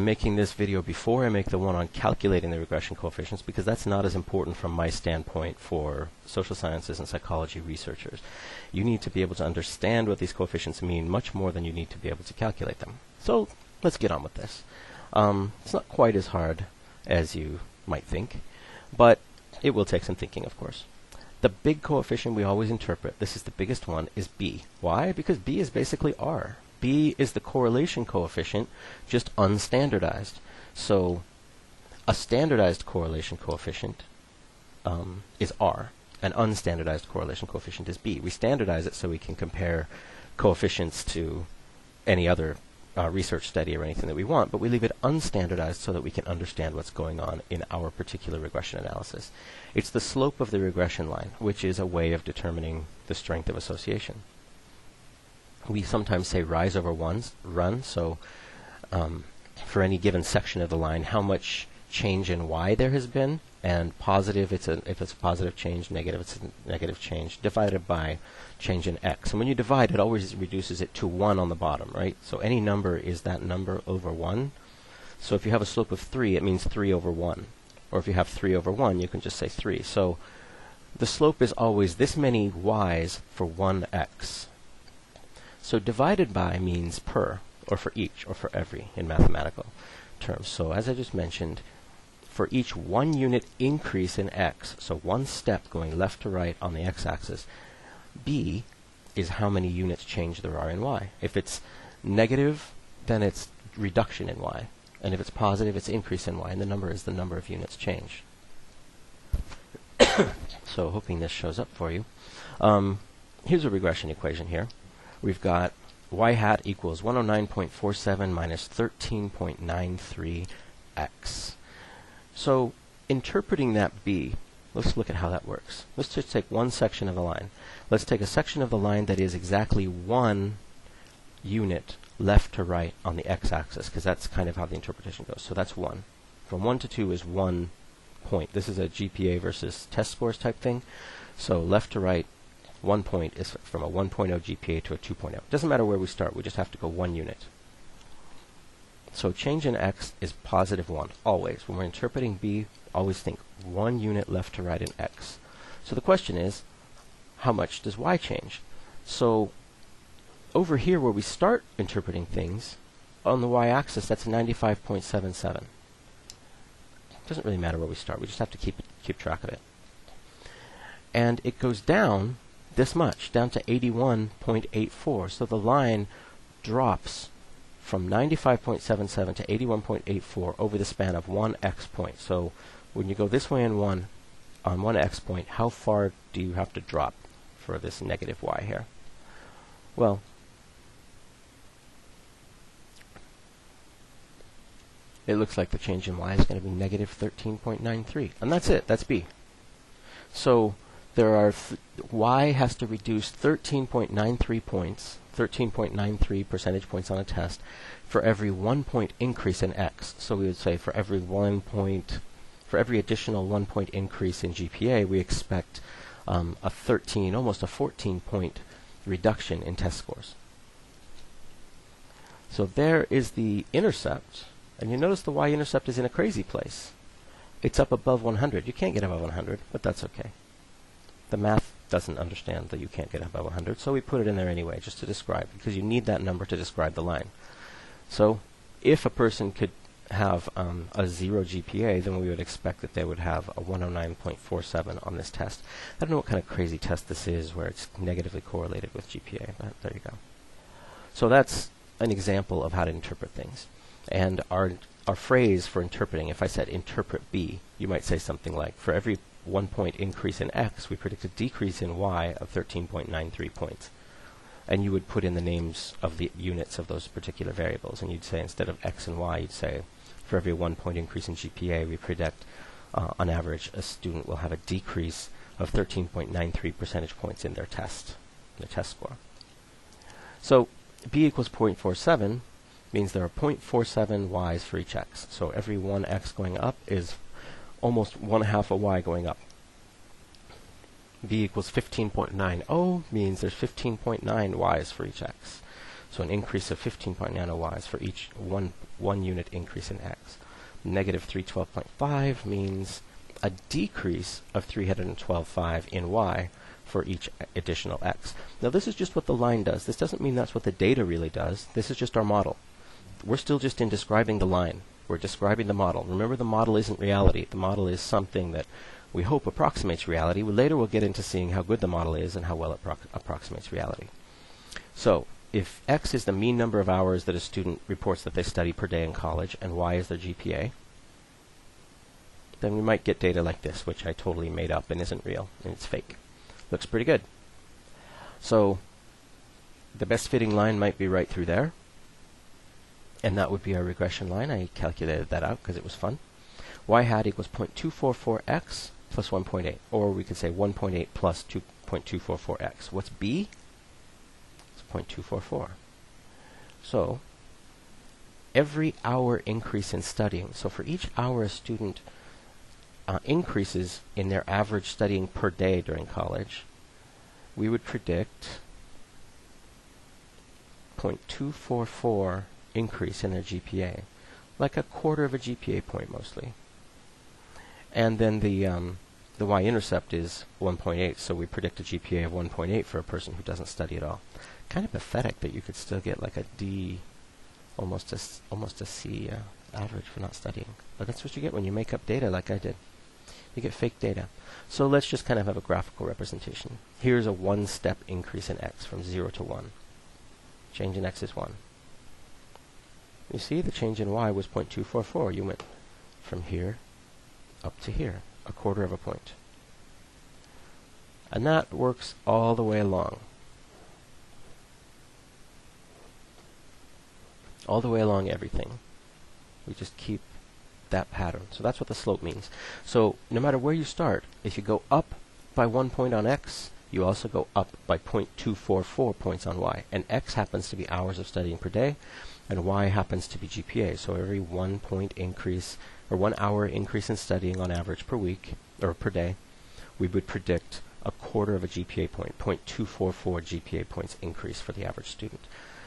I'm making this video before I make the one on calculating the regression coefficients because that's not as important from my standpoint for social sciences and psychology researchers. You need to be able to understand what these coefficients mean much more than you need to be able to calculate them. So let's get on with this. It's not quite as hard as you might think, but it will take some thinking, of course. The big coefficient we always interpret, this is the biggest one, is B. Why? Because B is basically R. B is the correlation coefficient, just unstandardized. So a standardized correlation coefficient is R. An unstandardized correlation coefficient is B. We standardize it so we can compare coefficients to any other research study or anything that we want, but we leave it unstandardized so that we can understand what's going on in our particular regression analysis. It's the slope of the regression line, which is a way of determining the strength of association. We sometimes say rise over run, so for any given section of the line, how much change in y there has been, and positive if it's a positive change, negative it's a negative change, divided by change in x. And when you divide, it always reduces it to 1 on the bottom, right? So any number is that number over 1. So if you have a slope of 3, it means 3 over 1. Or if you have 3 over 1, you can just say 3. So the slope is always this many y's for 1x. So divided by means per, or for each, or for every in mathematical terms. So as I just mentioned, for each 1 unit increase in x, so 1 step going left to right on the x-axis, B is how many units change there are in y. If it's negative, then it's reduction in y. And if it's positive, it's increase in y. And the number is the number of units changed. So hoping this shows up for you. Here's a regression equation here. We've got y hat equals 109.47 minus 13.93x. So interpreting that B, let's look at how that works. Let's just take one section of the line. Let's take a section of the line that is exactly 1 unit left to right on the x-axis, because that's kind of how the interpretation goes. So that's 1. From 1 to 2 is 1 point. This is a GPA versus test scores type thing. So left to right, 1 point is from a 1.0 GPA to a 2.0. It doesn't matter where we start, we just have to go 1 unit. So change in x is positive 1, always. When we're interpreting B, always think 1 unit left to right in x. So the question is, how much does y change? So over here where we start interpreting things, on the y-axis, that's 95.77. It doesn't really matter where we start, we just have to keep track of it. And it goes down this much, down to 81.84. So the line drops from 95.77 to 81.84 over the span of 1 x point. So when you go this way on one x point, how far do you have to drop for this negative y here? Well, it looks like the change in y is going to be negative 13.93. And that's it. That's B. So there are y has to reduce 13.93 points, 13.93 percentage points on a test for every 1 point increase in x. So we would say for every additional 1 point increase in GPA, we expect a 13, almost a 14 point reduction in test scores. So there is the intercept, and you notice the y-intercept is in a crazy place. It's up above 100. You can't get above 100, but that's okay. The math doesn't understand that you can't get above 100, so we put it in there anyway, just to describe, because you need that number to describe the line. So if a person could have a 0 GPA, then we would expect that they would have a 109.47 on this test. I don't know what kind of crazy test this is where it's negatively correlated with GPA, but there you go. So that's an example of how to interpret things. And our phrase for interpreting, if I said interpret B, you might say something like, for every 1 point increase in x, we predict a decrease in y of 13.93 points. And you would put in the names of the units of those particular variables. And you'd say, instead of x and y, you'd say, for every 1 point increase in GPA, we predict, on average, a student will have a decrease of 13.93 percentage points in their test score. So B equals 0.47 means there are 0.47 y's for each x. So every 1 x going up is almost 1/2 a y going up. B equals 15.90 means there's 15.9 y's for each x. So an increase of 15 nanoYs for each one unit increase in X. Negative 312.5 means a decrease of 312.5 in Y for each additional X. Now this is just what the line does. This doesn't mean that's what the data really does. This is just our model. We're still just in describing the line. We're describing the model. Remember, the model isn't reality. The model is something that we hope approximates reality. Later we'll get into seeing how good the model is and how well it approximates reality. So if X is the mean number of hours that a student reports that they study per day in college, and Y is their GPA, then we might get data like this, which I totally made up and isn't real, and it's fake. Looks pretty good. So the best fitting line might be right through there, and that would be our regression line. I calculated that out because it was fun. Y hat equals 0.244x plus 1.8, or we could say 1.8 plus 2.244x. What's B? 0.244. So every hour increase in studying, so for each hour a student increases in their average studying per day during college, we would predict 0.244 increase in their GPA, like a quarter of a GPA point mostly. And then the y-intercept is 1.8, so we predict a GPA of 1.8 for a person who doesn't study at all. Kind of pathetic that you could still get like a D, almost a C average for not studying. But that's what you get when you make up data like I did. You get fake data. So let's just kind of have a graphical representation. Here's a one-step increase in X from 0 to 1. Change in X is 1. You see, the change in Y was 0.244. You went from here up to here, a quarter of a point. And that works all the way along. All the way along everything. We just keep that pattern. So that's what the slope means. So no matter where you start, if you go up by 1 point on X, you also go up by 0.244 points on Y. And X happens to be hours of studying per day, and Y happens to be GPA. So every 1 point increase, or 1 hour increase in studying on average per week, or per day, we would predict a quarter of a GPA point, 0.244 GPA points increase for the average student.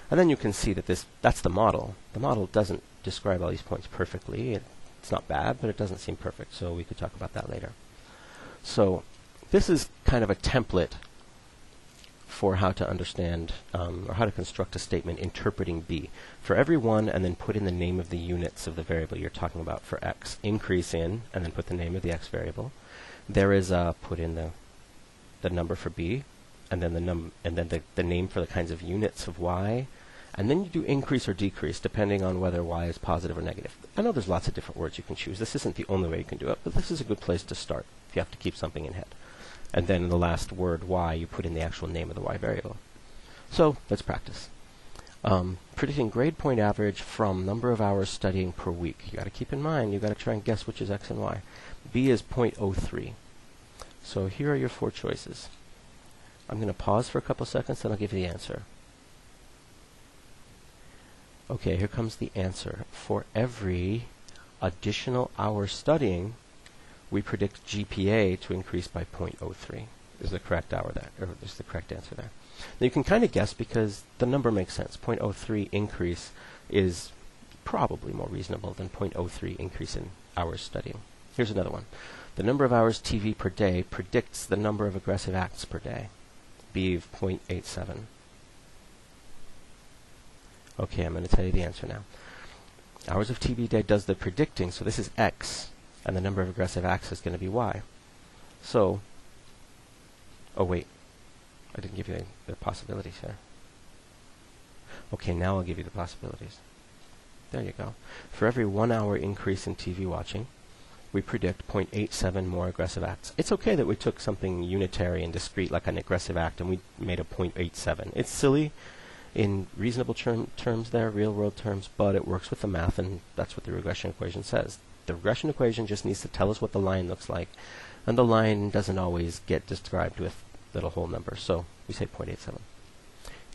And then you can see that that's the model. The model doesn't describe all these points perfectly. It's not bad, but it doesn't seem perfect, so we could talk about that later. So this is kind of a template for how to understand, or how to construct a statement interpreting B. For every one, and then put in the name of the units of the variable you're talking about for X. Increase in, and then put the name of the X variable. There is put in the number for B, and then the name for the kinds of units of Y. And then you do increase or decrease, depending on whether Y is positive or negative. I know there's lots of different words you can choose. This isn't the only way you can do it, but this is a good place to start if you have to keep something in head. And then in the last word, Y, you put in the actual name of the Y variable. So let's practice. Predicting grade point average from number of hours studying per week. You got to keep in mind, you got to try and guess which is X and Y. B is 0.03. So here are your 4 choices. I'm going to pause for a couple seconds, then I'll give you the answer. Okay, here comes the answer. For every additional hour studying, we predict GPA to increase by 0.03. Is the correct hour there, or is the correct answer there? Now you can kind of guess because the number makes sense. 0.03 increase is probably more reasonable than 0.03 increase in hours studying. Here's another one. The number of hours TV per day predicts the number of aggressive acts per day. B of 0.87. Okay, I'm going to tell you the answer now. Hours of TV day does the predicting, so this is X, and the number of aggressive acts is going to be Y. So, oh wait, I didn't give you the possibilities here. Okay, now I'll give you the possibilities. There you go. For every 1 hour increase in TV watching, we predict 0.87 more aggressive acts. It's okay that we took something unitary and discrete like an aggressive act and we made a 0.87. It's silly in reasonable terms there, real-world terms, but it works with the math, and that's what the regression equation says. The regression equation just needs to tell us what the line looks like, and the line doesn't always get described with little whole numbers, so we say 0.87.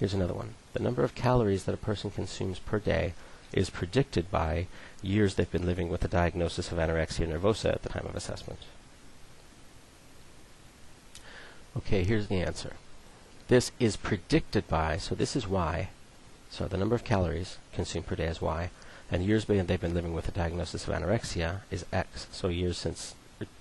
Here's another one. The number of calories that a person consumes per day is predicted by years they've been living with a diagnosis of anorexia nervosa at the time of assessment. Okay, here's the answer. This is predicted by, so this is Y, So the number of calories consumed per day is y, and the years they've been living with a diagnosis of anorexia is x. So years since,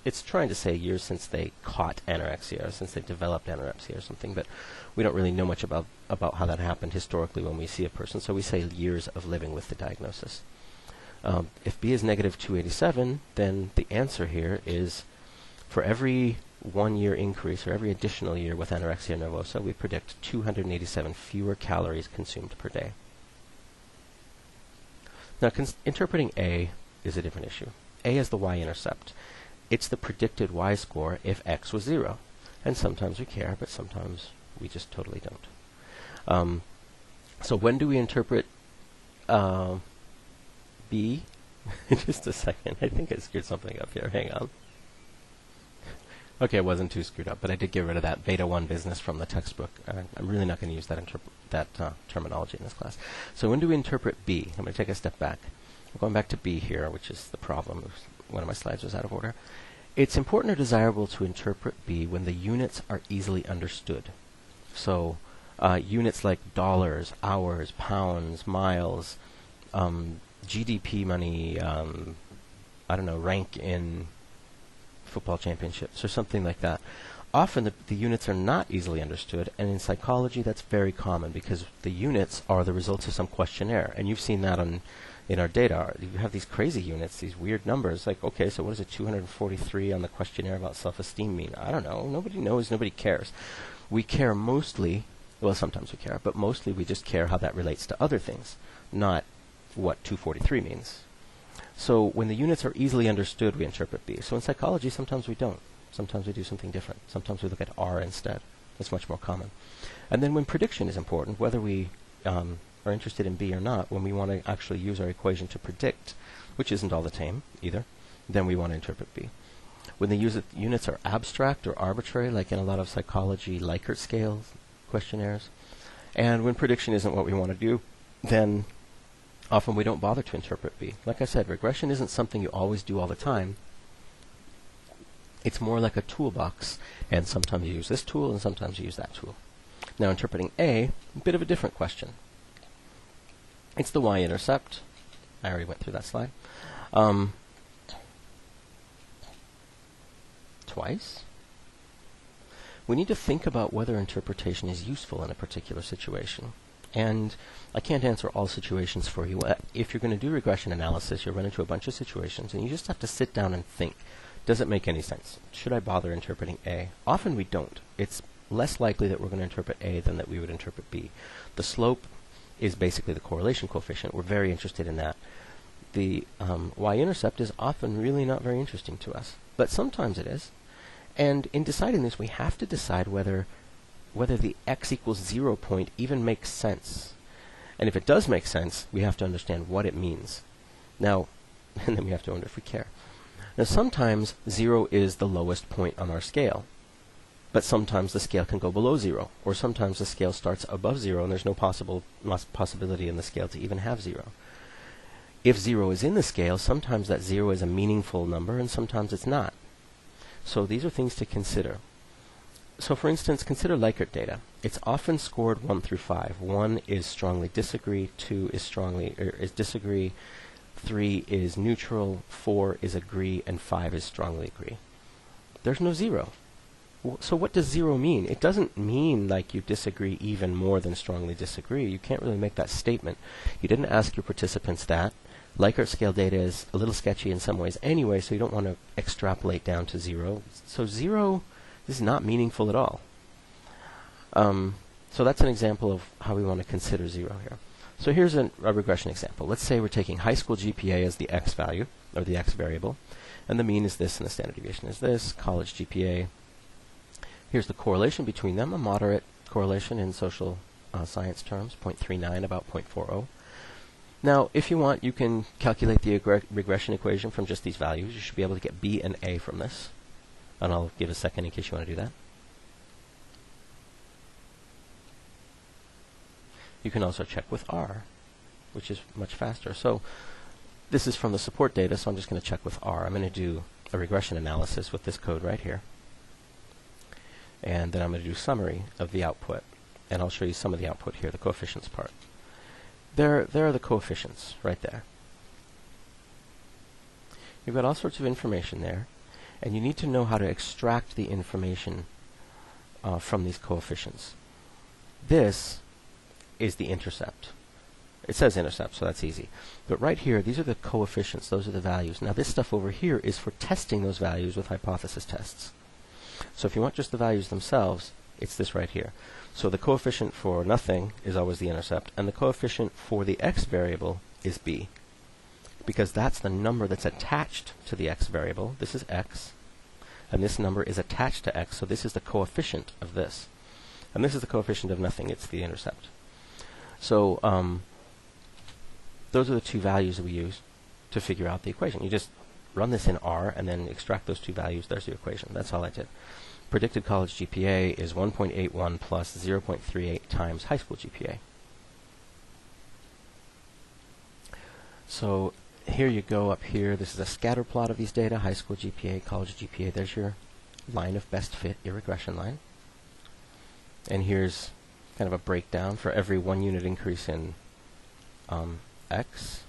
it's trying to say years since they caught anorexia, or since they developed anorexia or something, but we don't really know much about how that happened historically when we see a person, so we say years of living with the diagnosis. If B is negative 287, then the answer here is for every 1 year increase, or every additional year with anorexia nervosa, we predict 287 fewer calories consumed per day. Now, interpreting A is a different issue. A is the y-intercept. It's the predicted y-score if x was 0. And sometimes we care, but sometimes we just totally don't. So when do we interpret B? Just a second. I think I screwed something up here. Hang on. Okay, it wasn't too screwed up, but I did get rid of that beta 1 business from the textbook. I'm really not going to use that terminology in this class. So when do we interpret B? I'm going to take a step back. We're going back to B here, which is the problem. One of my slides was out of order. It's important or desirable to interpret B when the units are easily understood. So units like dollars, hours, pounds, miles, GDP money, I don't know, rank in football championships or something like that. Often the units are not easily understood, and in psychology that's very common because the units are the results of some questionnaire, and you've seen that in our data. You have these crazy units, these weird numbers, like, okay, so what does a 243 on the questionnaire about self-esteem mean? I don't know. Nobody knows. Nobody cares. We care mostly, well, sometimes we care, but mostly we just care how that relates to other things, not what 243 means. So when the units are easily understood, we interpret B. So in psychology, sometimes we don't. Sometimes we do something different. Sometimes we look at R instead. It's much more common. And then when prediction is important, whether we are interested in B or not, when we want to actually use our equation to predict, which isn't all the time either, then we want to interpret B. When the units are abstract or arbitrary, like in a lot of psychology Likert scale questionnaires, and when prediction isn't what we want to do, then often we don't bother to interpret B. Like I said, regression isn't something you always do all the time. It's more like a toolbox, and sometimes you use this tool and sometimes you use that tool. Now interpreting A, a bit of a different question. It's the y-intercept. I already went through that slide. Twice. We need to think about whether interpretation is useful in a particular situation. And I can't answer all situations for you. If you're going to do regression analysis, you'll run into a bunch of situations, and you just have to sit down and think, does it make any sense? Should I bother interpreting A? Often we don't. It's less likely that we're going to interpret A than that we would interpret B. The slope is basically the correlation coefficient. We're very interested in that. The y-intercept is often really not very interesting to us, but sometimes it is. And in deciding this, we have to decide whether the x equals 0 point even makes sense. And if it does make sense, we have to understand what it means. Now, and then we have to wonder if we care. Now, sometimes 0 is the lowest point on our scale, but sometimes the scale can go below 0, or sometimes the scale starts above 0 and there's no possibility in the scale to even have 0. If 0 is in the scale, sometimes that 0 is a meaningful number and sometimes it's not. So these are things to consider. So for instance, consider Likert data. It's often scored 1 through 5. 1 is strongly disagree, 2 is disagree, 3 is neutral, 4 is agree, and 5 is strongly agree. There's no 0. So what does 0 mean? It doesn't mean like you disagree even more than strongly disagree. You can't really make that statement. You didn't ask your participants that. Likert scale data is a little sketchy in some ways anyway, so you don't want to extrapolate down to 0. So 0 is not meaningful at all. So that's an example of how we want to consider 0 here. So here's a regression example. Let's say we're taking high school GPA as the x value, or the x variable, and the mean is this and the standard deviation is this, college GPA. Here's the correlation between them, a moderate correlation in social science terms, 0.39, about 0.40. Now, if you want, you can calculate the regression equation from just these values. You should be able to get B and A from this. And I'll give a second in case you want to do that. You can also check with R, which is much faster. So this is from the support data, so I'm just going to check with R. I'm going to do a regression analysis with this code right here. And then I'm going to do summary of the output. And I'll show you some of the output here, the coefficients part. there are the coefficients right there. You've got all sorts of information there, and you need to know how to extract the information from these coefficients. This is the intercept. It says intercept, so that's easy. But right here, these are the coefficients. Those are the values. Now this stuff over here is for testing those values with hypothesis tests. So if you want just the values themselves, it's this right here. So the coefficient for nothing is always the intercept, and the coefficient for the x variable is b, because that's the number that's attached to the x variable. This is x, and this number is attached to x, so this is the coefficient of this. And this is the coefficient of nothing. It's the intercept. So those are the two values that we use to figure out the equation. You just run this in R and then extract those two values. There's the equation. That's all I did. Predicted college GPA is 1.81 plus 0.38 times high school GPA. So here you go up here. This is a scatter plot of these data, high school GPA, college GPA. There's your line of best fit, your regression line. And here's kind of a breakdown for every 1 unit increase in x,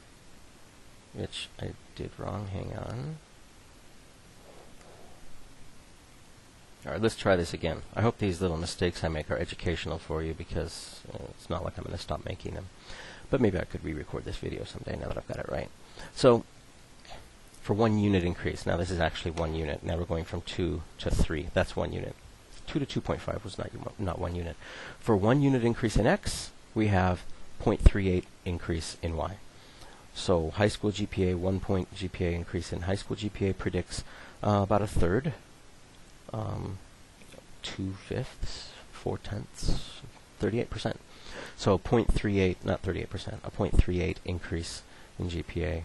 which I did wrong. Hang on. All right, let's try this again. I hope these little mistakes I make are educational for you, because it's not like I'm going to stop making them. But maybe I could re-record this video someday now that I've got it right. So for 1 unit increase, now this is actually 1 unit. Now we're going from 2 to 3. That's 1 unit. 2 to 2.5 was not 1 unit. For 1 unit increase in x, we have 0.38 increase in y. So high school GPA, 1 point GPA increase in high school GPA predicts about a third, 2/5, 4/10, 38%. So 0.38, not 38%, a 0.38 increase in GPA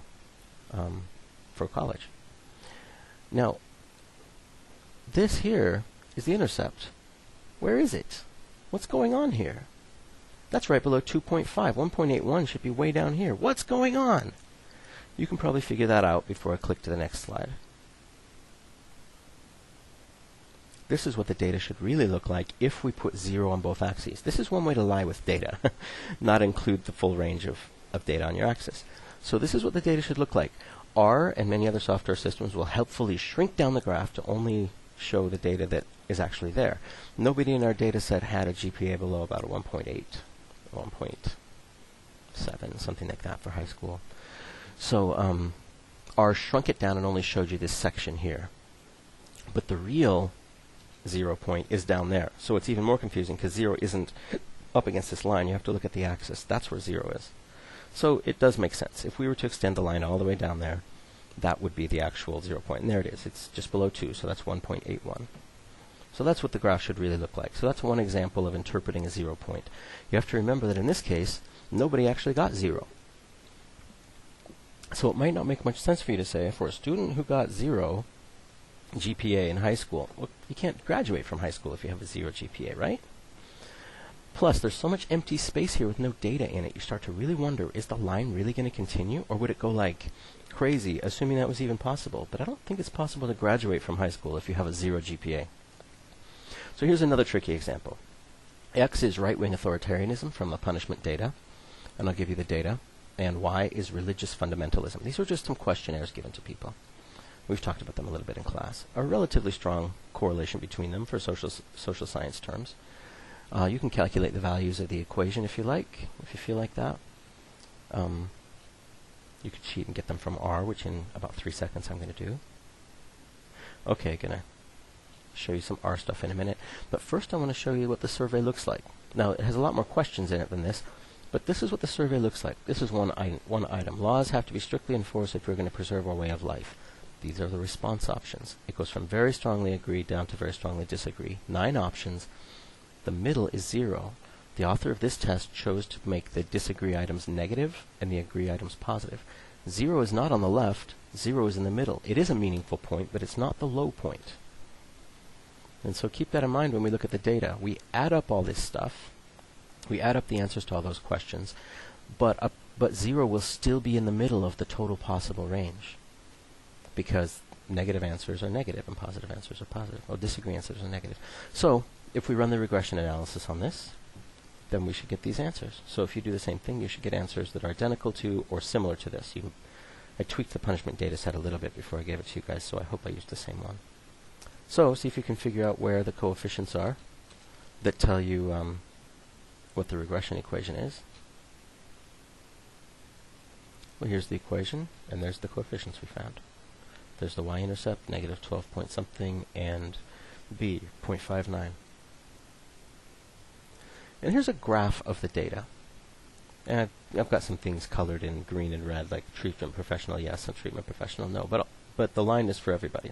for college. Now, this here is the intercept. Where is it? What's going on here? That's right below 2.5. 1.81 should be way down here. What's going on? You can probably figure that out before I click to the next slide. This is what the data should really look like if we put 0 on both axes. This is one way to lie with data, not include the full range of data on your axis. So this is what the data should look like. R and many other software systems will helpfully shrink down the graph to only show the data that is actually there. Nobody in our data set had a GPA below about a 1.8, 1.7, something like that for high school. So R shrunk it down and only showed you this section here. But the real 0 point is down there. So it's even more confusing because 0 isn't up against this line. You have to look at the axis. That's where 0 is. So it does make sense. If we were to extend the line all the way down there, that would be the actual 0 point. And there it is. It's just below 2, so that's 1.81. So that's what the graph should really look like. So that's one example of interpreting a 0 point. You have to remember that in this case, nobody actually got 0. So it might not make much sense for you to say, for a student who got 0 GPA in high school, well, you can't graduate from high school if you have a 0 GPA, right? Plus, there's so much empty space here with no data in it, you start to really wonder, is the line really going to continue? Or would it go like crazy, assuming that was even possible? But I don't think it's possible to graduate from high school if you have a 0 GPA. So here's another tricky example. X is right-wing authoritarianism from the punishment data, and I'll give you the data. And Y is religious fundamentalism. These are just some questionnaires given to people. We've talked about them a little bit in class. A relatively strong correlation between them for social science terms. You can calculate the values of the equation if you like, if you feel like that. You could cheat and get them from R, which in about 3 seconds I'm going to do. Okay, going to show you some R stuff in a minute. But first I want to show you what the survey looks like. Now, it has a lot more questions in it than this, but this is what the survey looks like. This is one item. Laws have to be strictly enforced if we're going to preserve our way of life. These are the response options. It goes from very strongly agree down to very strongly disagree. 9 options. The middle is 0. The author of this test chose to make the disagree items negative and the agree items positive. 0 is not on the left. 0 is in the middle. It is a meaningful point, but it's not the low point. And so keep that in mind when we look at the data. We add up all this stuff. We add up the answers to all those questions, but 0 will still be in the middle of the total possible range, because negative answers are negative and positive answers are positive, or disagree answers are negative. So if we run the regression analysis on this, then we should get these answers. So if you do the same thing, you should get answers that are identical to or similar to this. I tweaked the punishment data set a little bit before I gave it to you guys, so I hope I used the same one. So see if you can figure out where the coefficients are that tell you what the regression equation is. Well, here's the equation, and there's the coefficients we found. There's the y-intercept, negative 12 point something, and b, 0.59. And here's a graph of the data. And I've got some things colored in green and red, like treatment professional yes and treatment professional no, but the line is for everybody.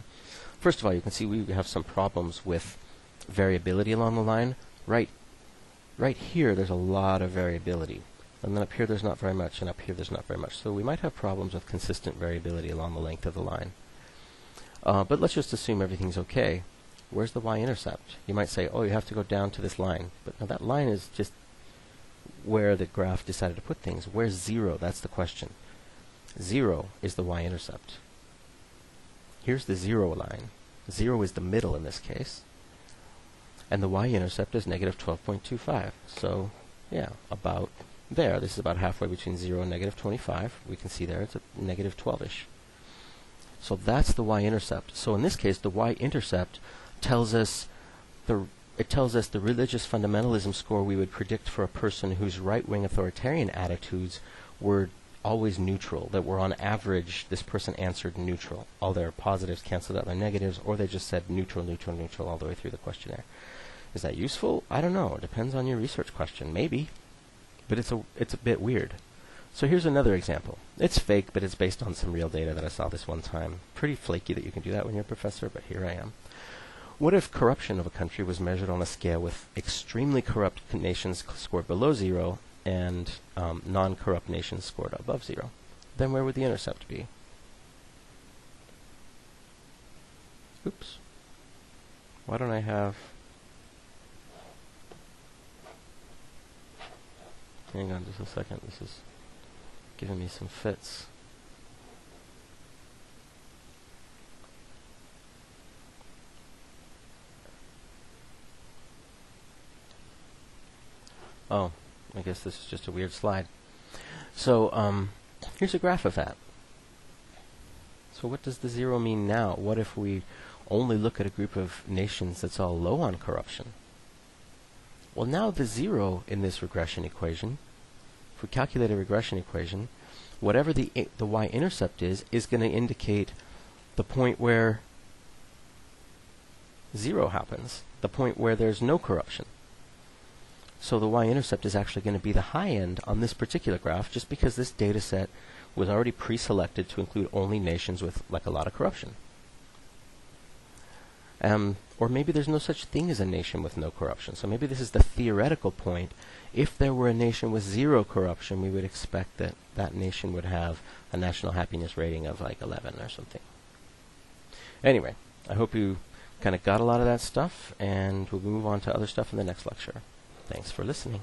First of all, you can see we have some problems with variability along the line. Right here, there's a lot of variability. And then up here, there's not very much, and up here, there's not very much. So we might have problems with consistent variability along the length of the line. But let's just assume everything's okay. Where's the y-intercept? You might say, oh, you have to go down to this line. But no, that line is just where the graph decided to put things. Where's 0? That's the question. 0 is the y-intercept. Here's the 0 line. 0 is the middle in this case. And the y-intercept is negative 12.25. So, yeah, about there. This is about halfway between 0 and negative 25. We can see there it's a negative 12-ish. So that's the y-intercept. So in this case, the y-intercept tells us the religious fundamentalism score we would predict for a person whose right-wing authoritarian attitudes were always neutral, that were on average, this person answered neutral. All their positives canceled out their negatives, or they just said neutral, neutral, neutral all the way through the questionnaire. Is that useful? I don't know. It depends on your research question. Maybe. But it's a bit weird. So here's another example. It's fake, but it's based on some real data that I saw this one time. Pretty flaky that you can do that when you're a professor, but here I am. What if corruption of a country was measured on a scale with extremely corrupt nations scored below 0 and non-corrupt nations scored above 0? Then where would the intercept be? Oops. Why don't I have... Hang on just a second. This is giving me some fits. Oh, I guess this is just a weird slide. So, here's a graph of that. So what does the 0 mean now? What if we only look at a group of nations that's all low on corruption? Well, now the 0 in this regression equation, if we calculate a regression equation, whatever the y-intercept is going to indicate the point where 0 happens, the point where there's no corruption. So the y-intercept is actually going to be the high end on this particular graph, just because this data set was already pre-selected to include only nations with like a lot of corruption. Or maybe there's no such thing as a nation with no corruption. So maybe this is the theoretical point. If there were a nation with 0 corruption, we would expect that that nation would have a national happiness rating of like 11 or something. Anyway, I hope you kind of got a lot of that stuff, and we'll move on to other stuff in the next lecture. Thanks for listening.